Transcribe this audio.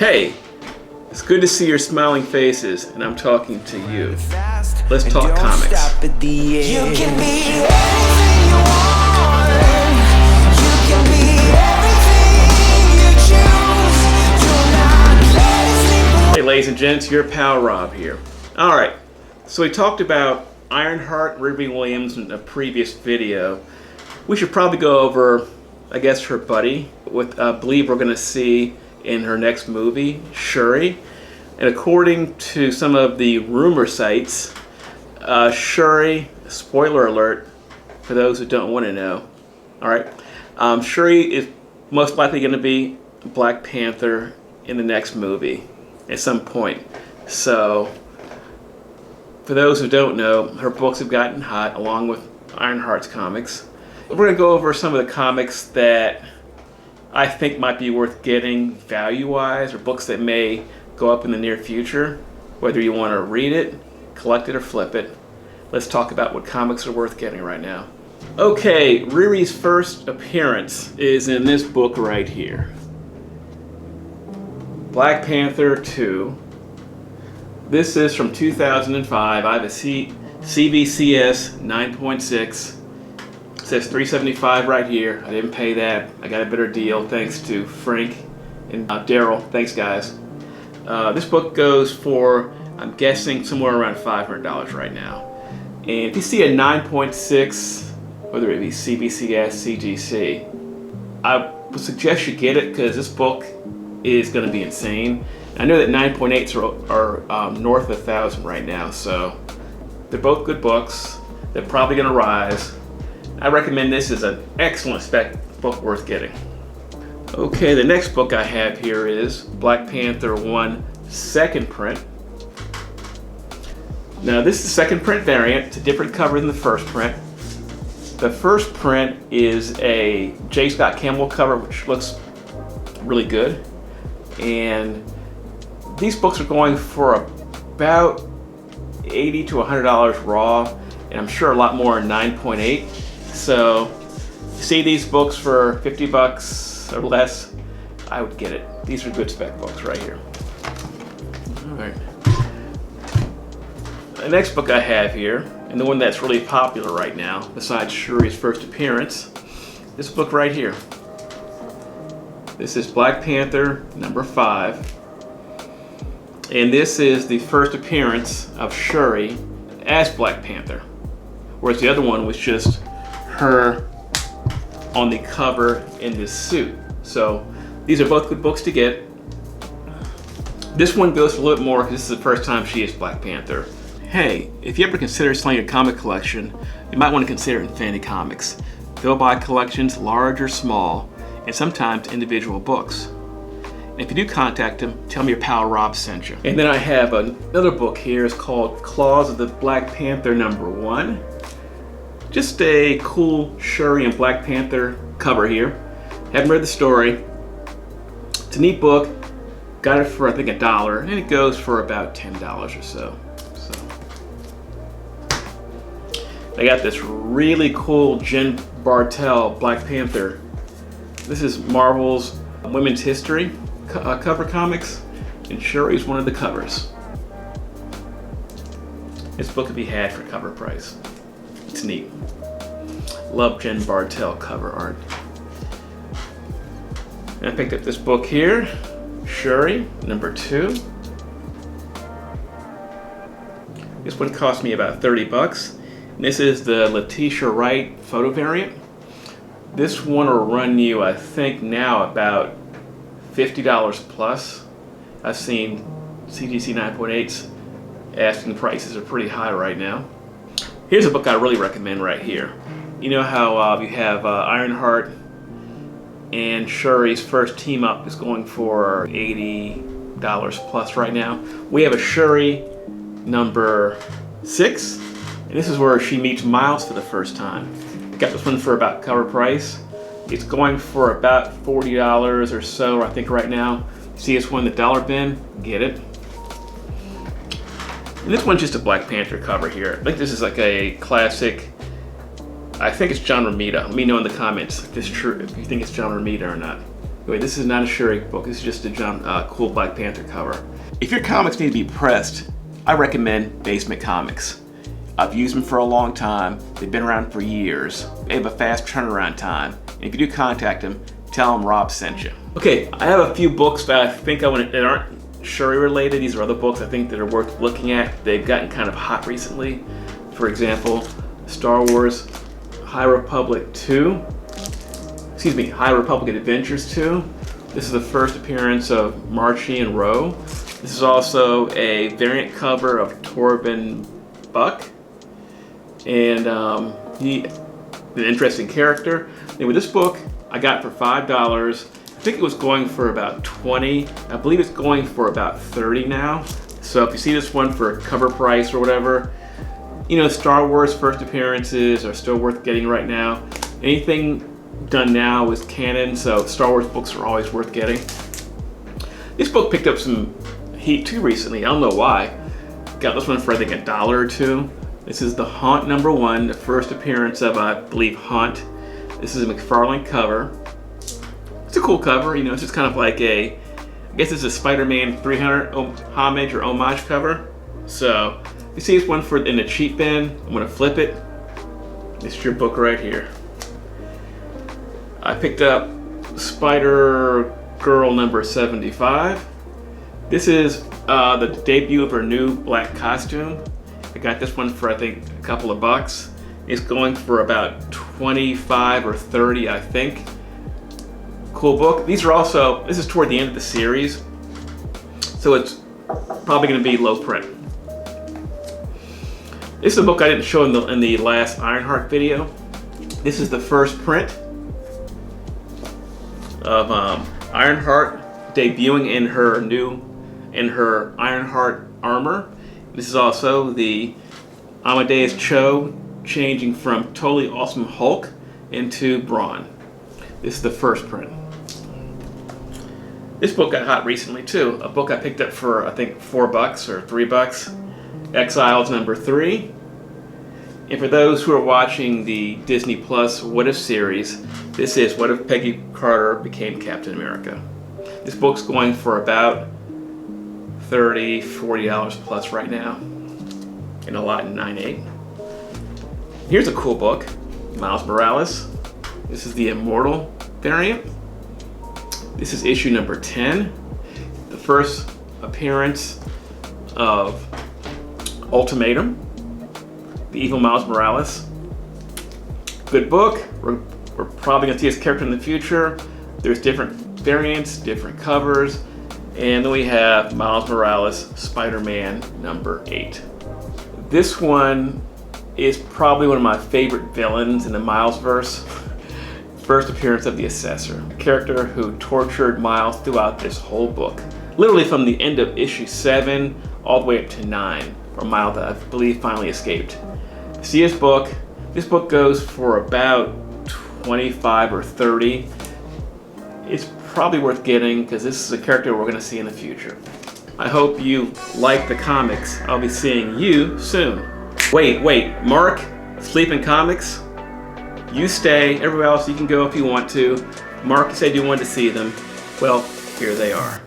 Hey, it's good to see your smiling faces, and I'm talking to you. Let's talk comics. You can be anything you want. You can be everything you choose. Do not let it sleep away. Hey ladies and gents, your pal Rob here. Alright, so we talked about Ironheart, Ruby Williams in a previous video. We should probably go over, I guess, her buddy, what I believe we're going to see in her next movie, Shuri. And according to some of the rumor sites, Shuri, spoiler alert for those who don't want to know, alright, Shuri is most likely going to be Black Panther in the next movie at some point. So, for those who don't know, her books have gotten hot along with Ironheart's comics. We're going to go over some of the comics that I think might be worth getting value-wise, or books that may go up in the near future, whether you want to read it, collect it, or flip it. Let's talk about what comics are worth getting right now. Okay, Riri's first appearance is in this book right here. Black Panther 2. This is from 2005. I have a CBCS 9.6. It says $3.75 right here. I didn't pay that. I got a better deal thanks to Frank and Daryl. Thanks, guys. This book goes for, I'm guessing, somewhere around $500 right now. And if you see a 9.6, whether it be CBCS, CGC, I would suggest you get it because this book is going to be insane. I know that 9.8s are north of 1,000 right now, so they're both good books. They're probably going to rise. I recommend this as an excellent spec book worth getting. Okay, the next book I have here is Black Panther 1 second print. Now this is the second print variant. It's a different cover than the first print. The first print is a J. Scott Campbell cover, which looks really good. And these books are going for about $80 to $100 raw, and I'm sure a lot more in 9.8. So, see these books for 50 bucks or less, I would get it. These are good spec books right here. Alright. The next book I have here, and the one that's really popular right now, besides Shuri's first appearance, this book right here. This is Black Panther number 5. And this is the first appearance of Shuri as Black Panther. Whereas the other one was just her on the cover in this suit. So these are both good books to get. This one goes for a little bit more because this is the first time she is Black Panther. Hey, if you ever consider selling your comic collection, you might want to consider Infinity Comics. They'll buy collections large or small, and sometimes individual books. And if you do contact them, tell me your pal Rob sent you. And then I have another book here. It's called Claws of the Black Panther number 1. Just a cool Shuri and Black Panther cover here. Haven't read the story. It's a neat book. Got it for I think $1, and it goes for about $10 or so. I got this really cool Jen Bartel Black Panther. This is Marvel's Women's History cover comics, and Shuri's one of the covers. This book could be had for cover price. It's neat. Love Jen Bartel cover art. And I picked up this book here, Shuri, number 2. This one cost me about 30 bucks. And this is the Letitia Wright photo variant. This one will run you, I think now, about $50 plus. I've seen CGC 9.8s asking prices are pretty high right now. Here's a book I really recommend right here. You know how you have Ironheart and Shuri's first team up is going for $80 plus right now. We have a Shuri number 6, and this is where she meets Miles for the first time. Got this one for about cover price. It's going for about $40 or so, I think, right now. See this one, the dollar bin? Get it. And this one's just a Black Panther cover here. I think this is like a classic. I think it's John Romita. Let me know in the comments if it's true, if you think it's John Romita or not. Anyway, this is not a Shuri book. This is just a cool Black Panther cover. If your comics need to be pressed, I recommend Basement Comics. I've used them for a long time. They've been around for years. They have a fast turnaround time. And if you do contact them, tell them Rob sent you. Okay, I have a few books that I think that aren't Shuri related. These are other books I think that are worth looking at. They've gotten kind of hot recently. For example, Star Wars High Republic 2. Excuse me, High Republic Adventures 2. This is the first appearance of Marchi and Ro. This is also a variant cover of Torben Buck. And he's an interesting character. Anyway, this book I got for $5. I think it was going for about 20. I believe it's going for about 30 now. So if you see this one for cover price or whatever, you know, Star Wars first appearances are still worth getting right now. Anything done now is canon, so Star Wars books are always worth getting. This book picked up some heat too recently. I don't know why. Got this one for I think $1 or $2. This is the Haunt #1, the first appearance of, I believe, Haunt. This is a McFarlane cover. It's a cool cover, you know, it's just kind of like I guess it's a Spider-Man 300 homage or homage cover. So, if you see this one in the cheap bin, I'm gonna flip it. This is your book right here. I picked up Spider-Girl #75. This is the debut of her new black costume. I got this one for I think a couple of bucks. It's going for about 25 or 30, I think. Cool book. This is toward the end of the series, so it's probably going to be low print. This is a book I didn't show in the last Ironheart video. This is the first print of Ironheart debuting in her Ironheart armor. This is also the Amadeus Cho changing from Totally Awesome Hulk into Brawn. This is the first print. This book got hot recently too. A book I picked up for I think $4 or $3. Exiles #3. And for those who are watching the Disney Plus What If series, this is What If Peggy Carter Became Captain America. This book's going for about $30, $40 plus right now, and a lot in 9.8. Here's a cool book, Miles Morales. This is the Immortal variant. This is issue #10, the first appearance of Ultimatum, the evil Miles Morales. Good book. We're probably gonna see this character in the future. There's different variants, different covers. And then we have Miles Morales, Spider-Man #8. This one is probably one of my favorite villains in the Milesverse. First appearance of the Assessor, a character who tortured Miles throughout this whole book. Literally from the end of issue 7 all the way up to 9, where Miles, I believe, finally escaped. See his book. This book goes for about 25 or 30. It's probably worth getting because this is a character we're going to see in the future. I hope you like the comics. I'll be seeing you soon. Wait, Mark, Sleeping Comics? You stay. Everybody else, you can go if you want to. Mark, you said you wanted to see them. Well, here they are.